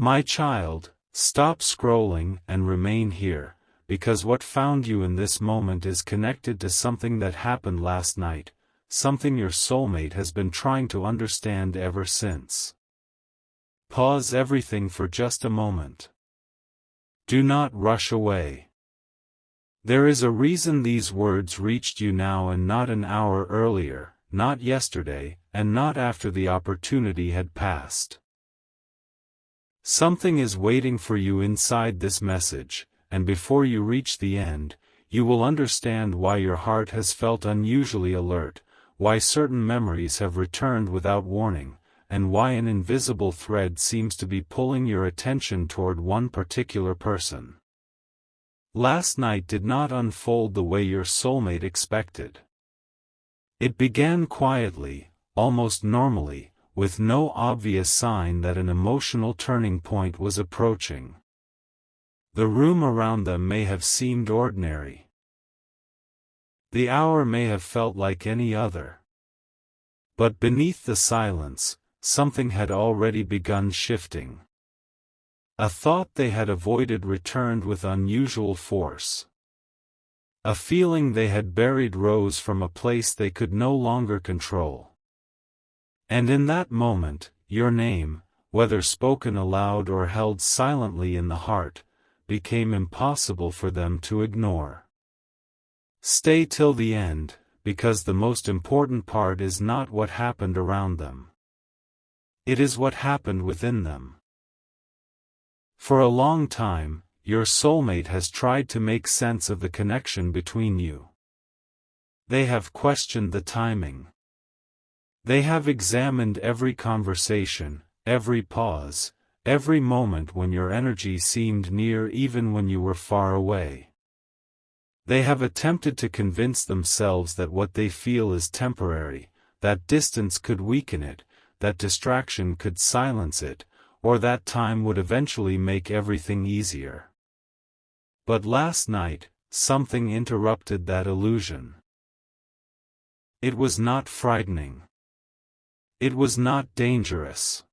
My child, stop scrolling and remain here, because what found you in this moment is connected to something that happened last night, something your soulmate has been trying to understand ever since. Pause everything for just a moment. Do not rush away. There is a reason these words reached you now and not an hour earlier, not yesterday, and not after the opportunity had passed. Something is waiting for you inside this message, and before you reach the end, you will understand why your heart has felt unusually alert, why certain memories have returned without warning, and why an invisible thread seems to be pulling your attention toward one particular person. Last night did not unfold the way your soulmate expected. It began quietly, almost normally, with no obvious sign that an emotional turning point was approaching. The room around them may have seemed ordinary. The hour may have felt like any other. But beneath the silence, something had already begun shifting. A thought they had avoided returned with unusual force. A feeling they had buried rose from a place they could no longer control. And in that moment, your name, whether spoken aloud or held silently in the heart, became impossible for them to ignore. Stay till the end, because the most important part is not what happened around them. It is what happened within them. For a long time, your soulmate has tried to make sense of the connection between you. They have questioned the timing. They have examined every conversation, every pause, every moment when your energy seemed near even when you were far away. They have attempted to convince themselves that what they feel is temporary, that distance could weaken it, that distraction could silence it, or that time would eventually make everything easier. But last night, something interrupted that illusion. It was not frightening. It was not dangerous.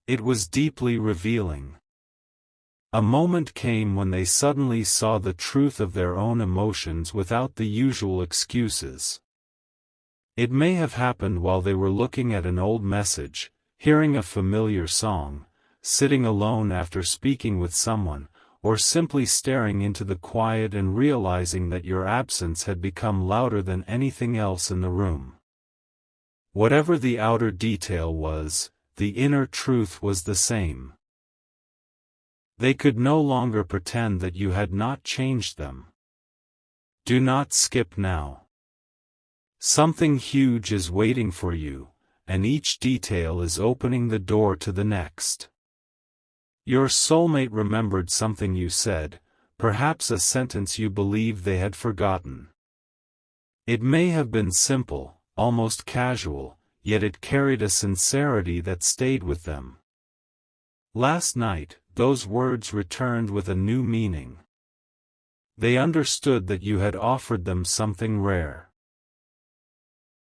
It was deeply revealing. A moment came when they suddenly saw the truth of their own emotions without the usual excuses. It may have happened while they were looking at an old message, hearing a familiar song, sitting alone after speaking with someone, or simply staring into the quiet and realizing that your absence had become louder than anything else in the room. Whatever the outer detail was, the inner truth was the same. They could no longer pretend that you had not changed them. Do not skip now. Something huge is waiting for you, and each detail is opening the door to the next. Your soulmate remembered something you said, perhaps a sentence you believed they had forgotten. It may have been simple, almost casual, yet it carried a sincerity that stayed with them. Last night, those words returned with a new meaning. They understood that you had offered them something rare.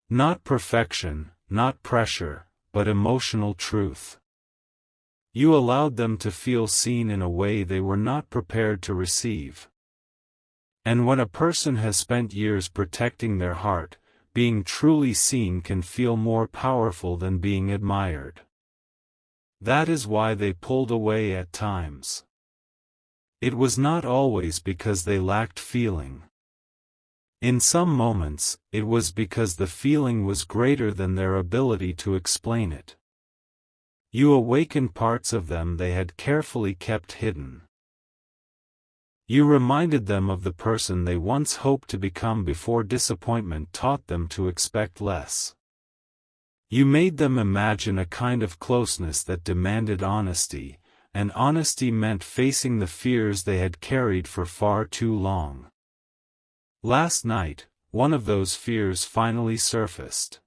Not perfection, not pressure, but emotional truth. You allowed them to feel seen in a way they were not prepared to receive. And when a person has spent years protecting their heart, being truly seen can feel more powerful than being admired. That is why they pulled away at times. It was not always because they lacked feeling. In some moments, it was because the feeling was greater than their ability to explain it. You awakened parts of them they had carefully kept hidden. You reminded them of the person they once hoped to become before disappointment taught them to expect less. You made them imagine a kind of closeness that demanded honesty, and honesty meant facing the fears they had carried for far too long. Last night, one of those fears finally surfaced.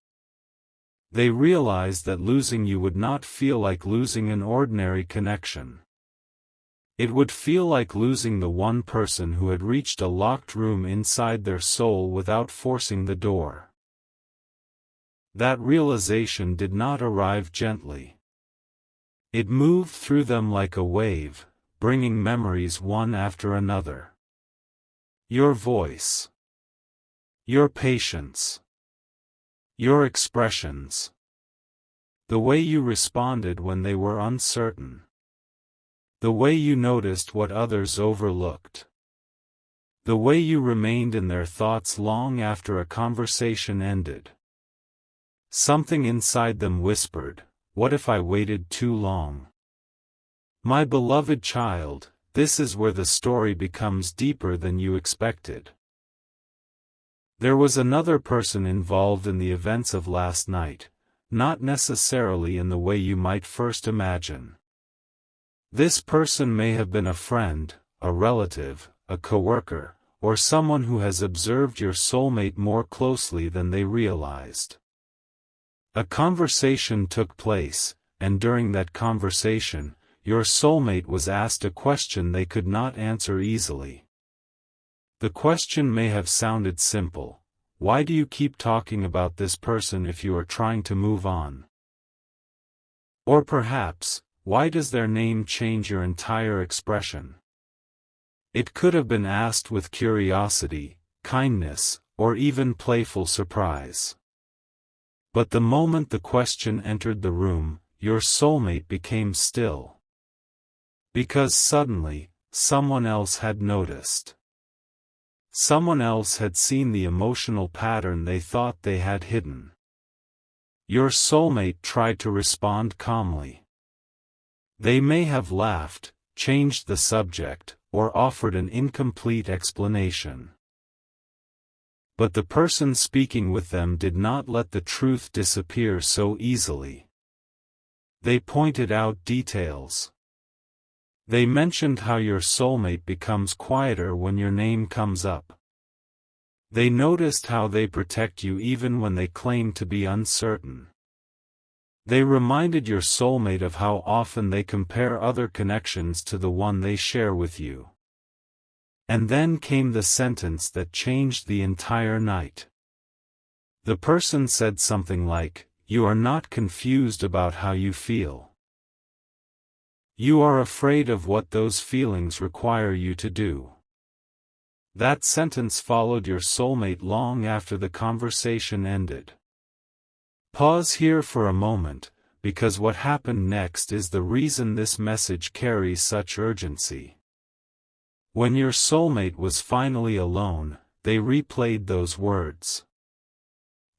They realized that losing you would not feel like losing an ordinary connection. It would feel like losing the one person who had reached a locked room inside their soul without forcing the door. That realization did not arrive gently. It moved through them like a wave, bringing memories one after another. Your voice. Your patience. Your expressions. The way you responded when they were uncertain. The way you noticed what others overlooked. The way you remained in their thoughts long after a conversation ended. Something inside them whispered, "What if I waited too long?" My beloved child, this is where the story becomes deeper than you expected. There was another person involved in the events of last night, not necessarily in the way you might first imagine. This person may have been a friend, a relative, a coworker, or someone who has observed your soulmate more closely than they realized. A conversation took place, and during that conversation, your soulmate was asked a question they could not answer easily. The question may have sounded simple: why do you keep talking about this person if you are trying to move on? Or perhaps, why does their name change your entire expression? It could have been asked with curiosity, kindness, or even playful surprise. But the moment the question entered the room, your soulmate became still. Because suddenly, someone else had noticed. Someone else had seen the emotional pattern they thought they had hidden. Your soulmate tried to respond calmly. They may have laughed, changed the subject, or offered an incomplete explanation. But the person speaking with them did not let the truth disappear so easily. They pointed out details. They mentioned how your soulmate becomes quieter when your name comes up. They noticed how they protect you even when they claim to be uncertain. They reminded your soulmate of how often they compare other connections to the one they share with you. And then came the sentence that changed the entire night. The person said something like, "You are not confused about how you feel. You are afraid of what those feelings require you to do." That sentence followed your soulmate long after the conversation ended. Pause here for a moment, because what happened next is the reason this message carries such urgency. When your soulmate was finally alone, they replayed those words.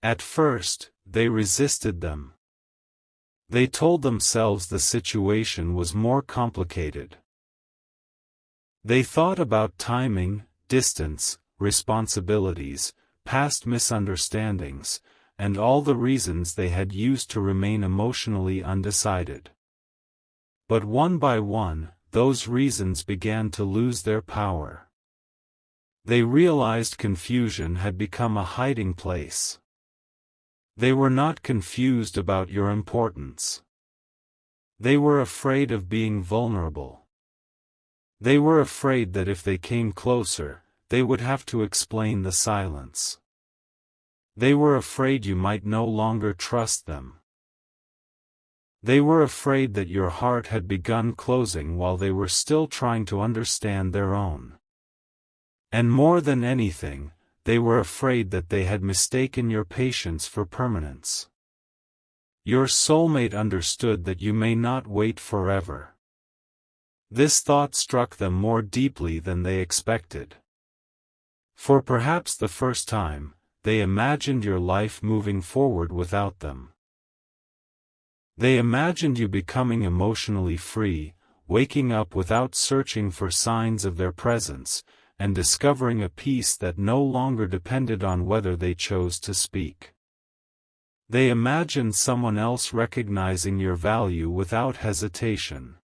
At first, they resisted them. They told themselves the situation was more complicated. They thought about timing, distance, responsibilities, past misunderstandings, and all the reasons they had used to remain emotionally undecided. But one by one, those reasons began to lose their power. They realized confusion had become a hiding place. They were not confused about your importance. They were afraid of being vulnerable. They were afraid that if they came closer, they would have to explain the silence. They were afraid you might no longer trust them. They were afraid that your heart had begun closing while they were still trying to understand their own. And more than anything, they were afraid that they had mistaken your patience for permanence. Your soulmate understood that you may not wait forever. This thought struck them more deeply than they expected. For perhaps the first time, they imagined your life moving forward without them. They imagined you becoming emotionally free, waking up without searching for signs of their presence, and discovering a peace that no longer depended on whether they chose to speak. They imagined someone else recognizing your value without hesitation.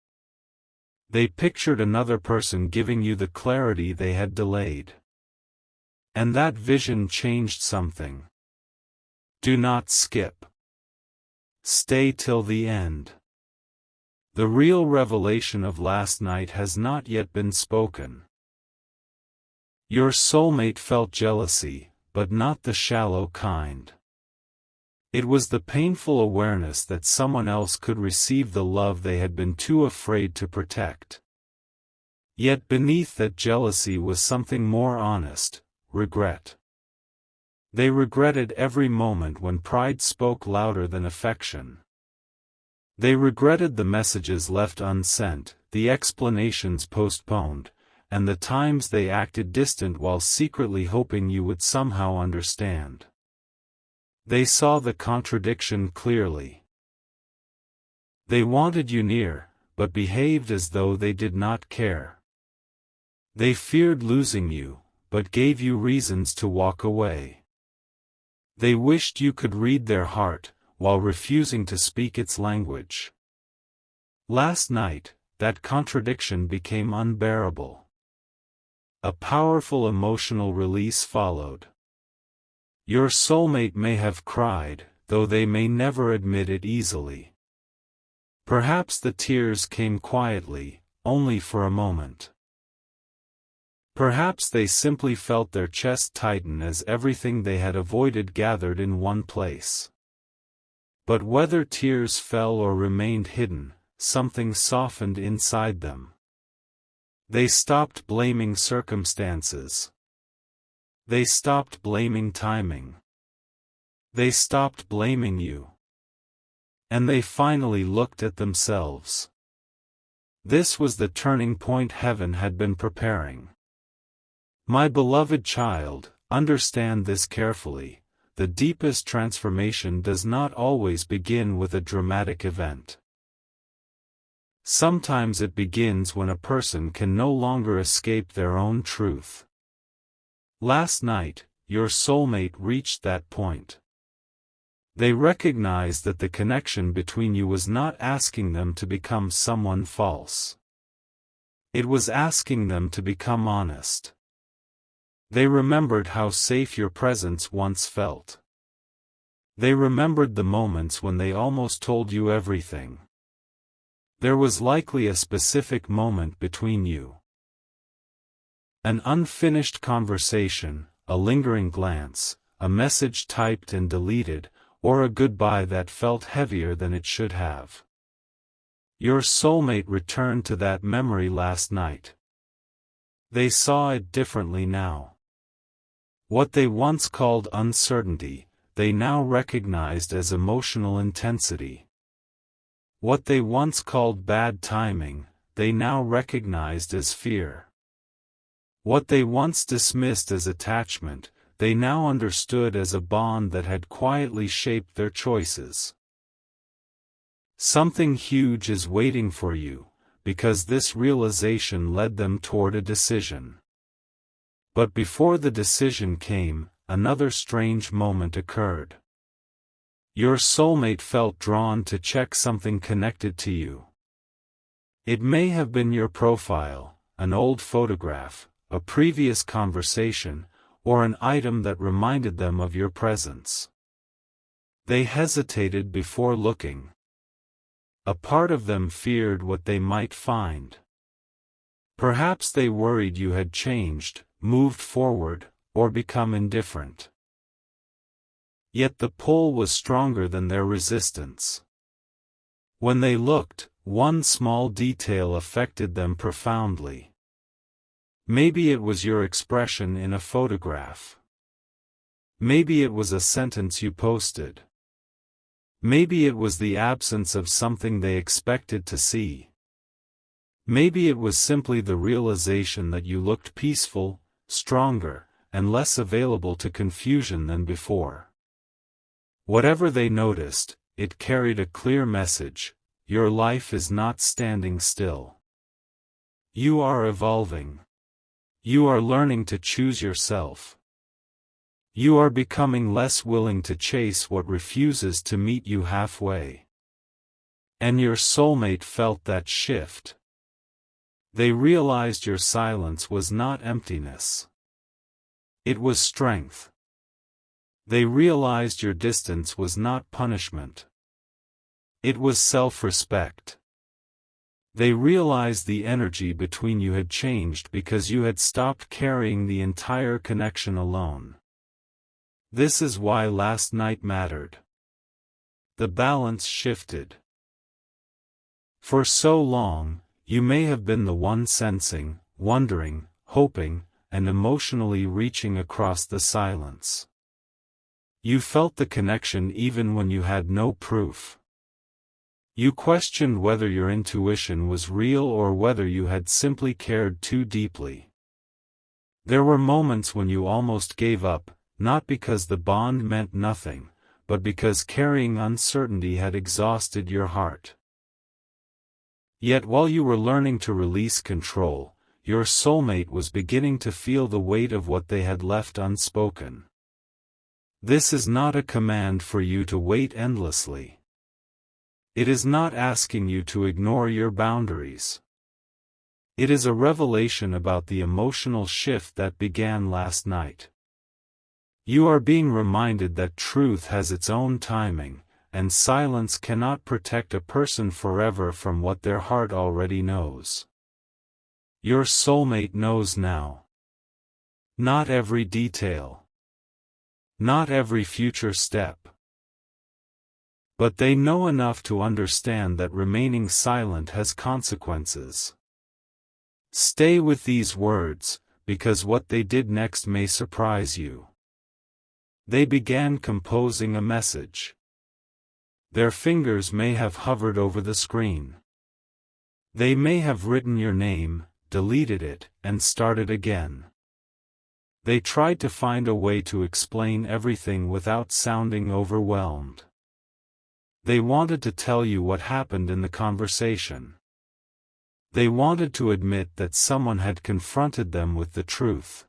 They pictured another person giving you the clarity they had delayed. And that vision changed something. Do not skip. Stay till the end. The real revelation of last night has not yet been spoken. Your soulmate felt jealousy, but not the shallow kind. It was the painful awareness that someone else could receive the love they had been too afraid to protect. Yet beneath that jealousy was something more honest: regret. They regretted every moment when pride spoke louder than affection. They regretted the messages left unsent, the explanations postponed, and the times they acted distant while secretly hoping you would somehow understand. They saw the contradiction clearly. They wanted you near, but behaved as though they did not care. They feared losing you, but gave you reasons to walk away. They wished you could read their heart, while refusing to speak its language. Last night, that contradiction became unbearable. A powerful emotional release followed. Your soulmate may have cried, though they may never admit it easily. Perhaps the tears came quietly, only for a moment. Perhaps they simply felt their chest tighten as everything they had avoided gathered in one place. But whether tears fell or remained hidden, something softened inside them. They stopped blaming circumstances. They stopped blaming timing. They stopped blaming you. And they finally looked at themselves. This was the turning point heaven had been preparing. My beloved child, understand this carefully: the deepest transformation does not always begin with a dramatic event. Sometimes it begins when a person can no longer escape their own truth. Last night, your soulmate reached that point. They recognized that the connection between you was not asking them to become someone false. It was asking them to become honest. They remembered how safe your presence once felt. They remembered the moments when they almost told you everything. There was likely a specific moment between you. An unfinished conversation, a lingering glance, a message typed and deleted, or a goodbye that felt heavier than it should have. Your soulmate returned to that memory last night. They saw it differently now. What they once called uncertainty, they now recognized as emotional intensity. What they once called bad timing, they now recognized as fear. What they once dismissed as attachment, they now understood as a bond that had quietly shaped their choices. Something huge is waiting for you, because this realization led them toward a decision. But before the decision came, another strange moment occurred. Your soulmate felt drawn to check something connected to you. It may have been your profile, an old photograph, a previous conversation, or an item that reminded them of your presence. They hesitated before looking. A part of them feared what they might find. Perhaps they worried you had changed, moved forward, or become indifferent. Yet the pull was stronger than their resistance. When they looked, one small detail affected them profoundly. Maybe it was your expression in a photograph. Maybe it was a sentence you posted. Maybe it was the absence of something they expected to see. Maybe it was simply the realization that you looked peaceful, stronger, and less available to confusion than before. Whatever they noticed, it carried a clear message: your life is not standing still. You are evolving. You are learning to choose yourself. You are becoming less willing to chase what refuses to meet you halfway. And your soulmate felt that shift. They realized your silence was not emptiness. It was strength. They realized your distance was not punishment. It was self-respect. They realized the energy between you had changed because you had stopped carrying the entire connection alone. This is why last night mattered. the balance shifted. For so long, you may have been the one sensing, wondering, hoping, and emotionally reaching across the silence. You felt the connection even when you had no proof. You questioned whether your intuition was real or whether you had simply cared too deeply. There were moments when you almost gave up, not because the bond meant nothing, but because carrying uncertainty had exhausted your heart. Yet while you were learning to release control, your soulmate was beginning to feel the weight of what they had left unspoken. This is not a command for you to wait endlessly. It is not asking you to ignore your boundaries. It is a revelation about the emotional shift that began last night. You are being reminded that truth has its own timing, and silence cannot protect a person forever from what their heart already knows. Your soulmate knows now. Not every detail. Not every future step. But they know enough to understand that remaining silent has consequences. Stay with these words, because what they did next may surprise you. They began composing a message. Their fingers may have hovered over the screen. They may have written your name, deleted it, and started again. They tried to find a way to explain everything without sounding overwhelmed. They wanted to tell you what happened in the conversation. They wanted to admit that someone had confronted them with the truth.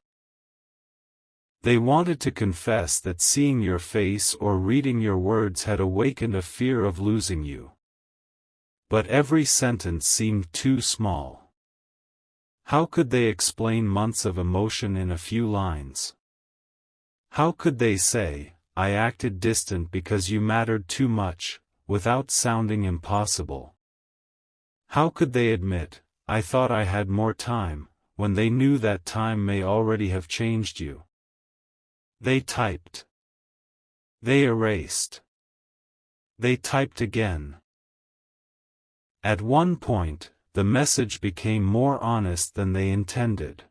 They wanted to confess that seeing your face or reading your words had awakened a fear of losing you. But every sentence seemed too small. How could they explain months of emotion in a few lines? How could they say, "I acted distant because you mattered too much," without sounding impossible? How could they admit, "I thought I had more time," when they knew that time may already have changed you? They typed. They erased. They typed again. At one point, the message became more honest than they intended.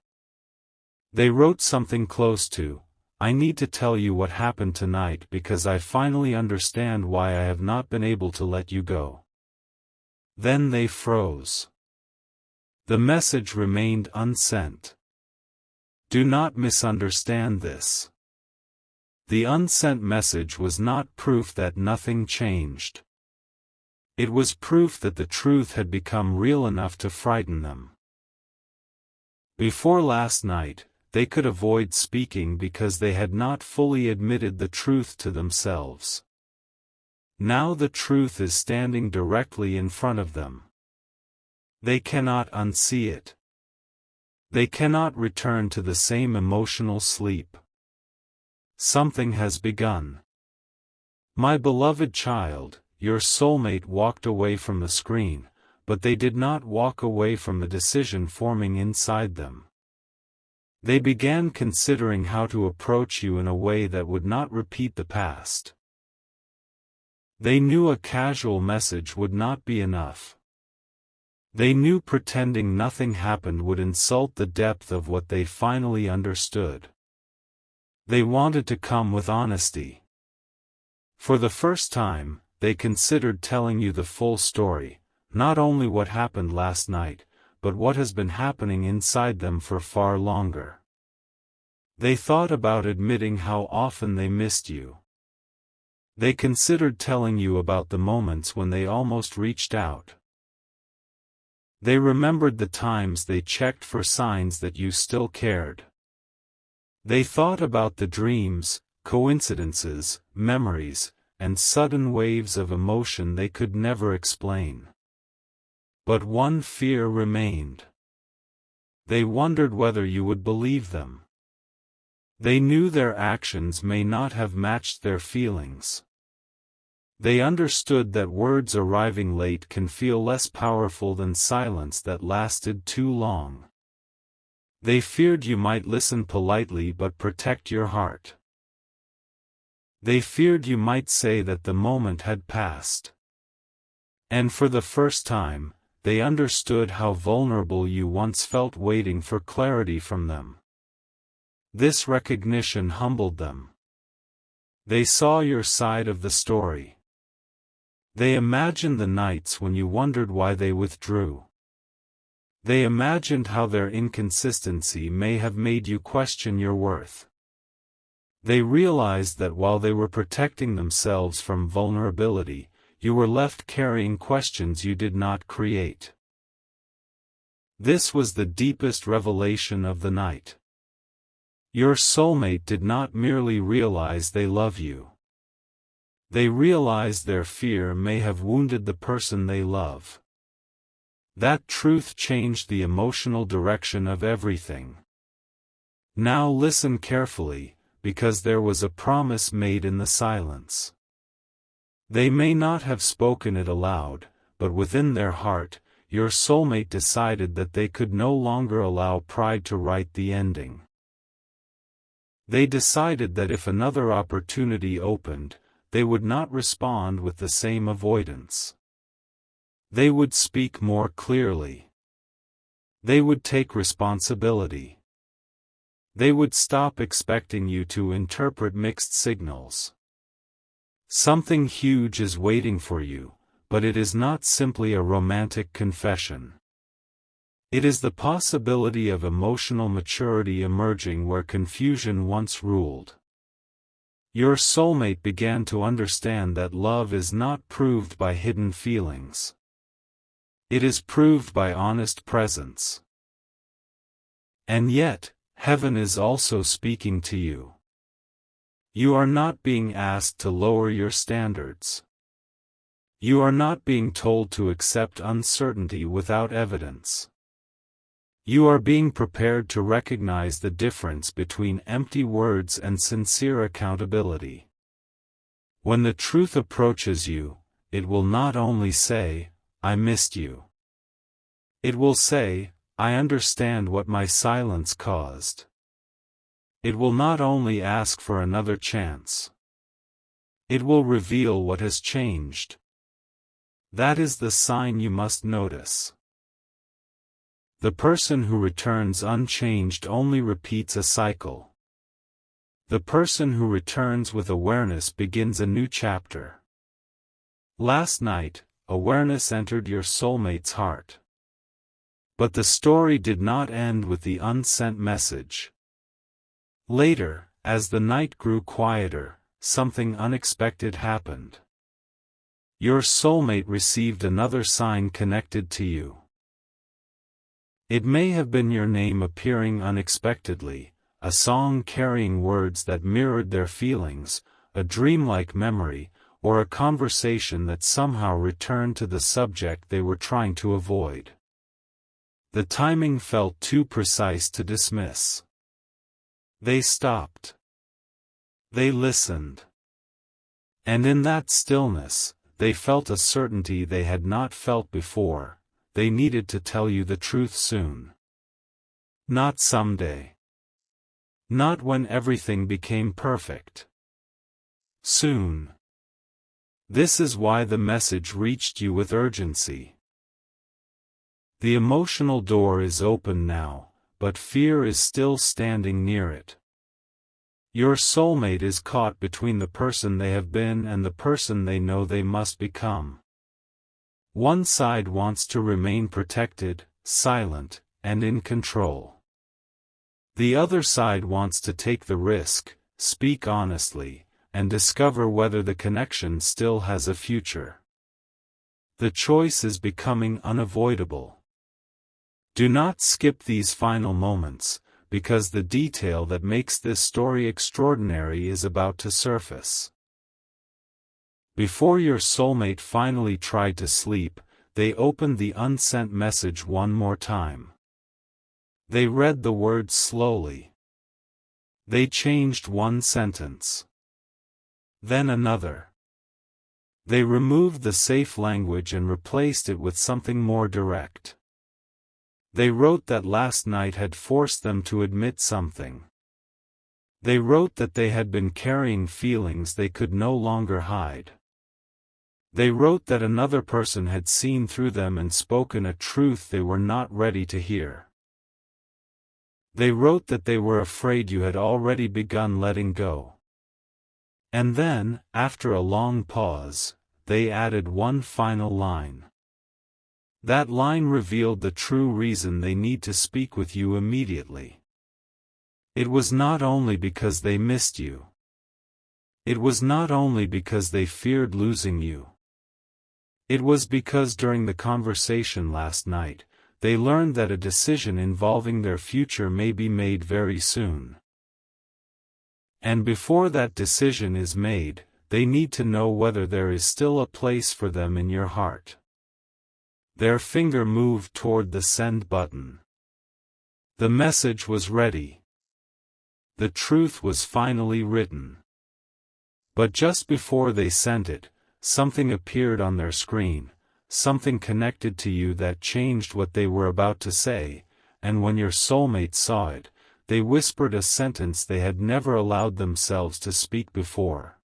They wrote something close to, "I need to tell you what happened tonight because I finally understand why I have not been able to let you go." Then they froze. The message remained unsent. Do not misunderstand this. The unsent message was not proof that nothing changed. It was proof that the truth had become real enough to frighten them. Before last night, they could avoid speaking because they had not fully admitted the truth to themselves. Now the truth is standing directly in front of them. They cannot unsee it. They cannot return to the same emotional sleep. Something has begun. My beloved child, your soulmate walked away from the screen, but they did not walk away from the decision forming inside them. They began considering how to approach you in a way that would not repeat the past. They knew a casual message would not be enough. They knew pretending nothing happened would insult the depth of what they finally understood. They wanted to come with honesty. For the first time, they considered telling you the full story, not only what happened last night, but what has been happening inside them for far longer. They thought about admitting how often they missed you. They considered telling you about the moments when they almost reached out. They remembered the times they checked for signs that you still cared. They thought about the dreams, coincidences, memories, and sudden waves of emotion they could never explain. But one fear remained. They wondered whether you would believe them. They knew their actions may not have matched their feelings. They understood that words arriving late can feel less powerful than silence that lasted too long. They feared you might listen politely but protect your heart. They feared you might say that the moment had passed. And for the first time, they understood how vulnerable you once felt waiting for clarity from them. This recognition humbled them. They saw your side of the story. They imagined the nights when you wondered why they withdrew. They imagined how their inconsistency may have made you question your worth. They realized that while they were protecting themselves from vulnerability, you were left carrying questions you did not create. This was the deepest revelation of the night. Your soulmate did not merely realize they love you. They realized their fear may have wounded the person they love. That truth changed the emotional direction of everything. Now listen carefully, because there was a promise made in the silence. They may not have spoken it aloud, but within their heart, your soulmate decided that they could no longer allow pride to write the ending. They decided that if another opportunity opened, they would not respond with the same avoidance. They would speak more clearly. They would take responsibility. They would stop expecting you to interpret mixed signals. Something huge is waiting for you, but it is not simply a romantic confession. It is the possibility of emotional maturity emerging where confusion once ruled. Your soulmate began to understand that love is not proved by hidden feelings. It is proved by honest presence. And yet, heaven is also speaking to you. You are not being asked to lower your standards. You are not being told to accept uncertainty without evidence. You are being prepared to recognize the difference between empty words and sincere accountability. When the truth approaches you, it will not only say, "I missed you." It will say, "I understand what my silence caused." It will not only ask for another chance. It will reveal what has changed. That is the sign you must notice. The person who returns unchanged only repeats a cycle. The person who returns with awareness begins a new chapter. Last night, awareness entered your soulmate's heart. But the story did not end with the unsent message. Later, as the night grew quieter, something unexpected happened. Your soulmate received another sign connected to you. It may have been your name appearing unexpectedly, a song carrying words that mirrored their feelings, a dreamlike memory, or a conversation that somehow returned to the subject they were trying to avoid. The timing felt too precise to dismiss. They stopped. They listened. And in that stillness, they felt a certainty they had not felt before. They needed to tell you the truth soon. Not someday. Not when everything became perfect. Soon. This is why the message reached you with urgency. The emotional door is open now, but fear is still standing near it. Your soulmate is caught between the person they have been and the person they know they must become. One side wants to remain protected, silent, and in control. The other side wants to take the risk, speak honestly, and discover whether the connection still has a future. The choice is becoming unavoidable. Do not skip these final moments, because the detail that makes this story extraordinary is about to surface. Before your soulmate finally tried to sleep, they opened the unsent message one more time. They read the words slowly. They changed one sentence. Then another. They removed the safe language and replaced it with something more direct. They wrote that last night had forced them to admit something. They wrote that they had been carrying feelings they could no longer hide. They wrote that another person had seen through them and spoken a truth they were not ready to hear. They wrote that they were afraid you had already begun letting go. And then, after a long pause, they added one final line. That line revealed the true reason they need to speak with you immediately. It was not only because they missed you. It was not only because they feared losing you. It was because during the conversation last night, they learned that a decision involving their future may be made very soon. And before that decision is made, they need to know whether there is still a place for them in your heart. Their finger moved toward the send button. The message was ready. The truth was finally written. But just before they sent it, something appeared on their screen, something connected to you that changed what they were about to say, and when your soulmate saw it, they whispered a sentence they had never allowed themselves to speak before.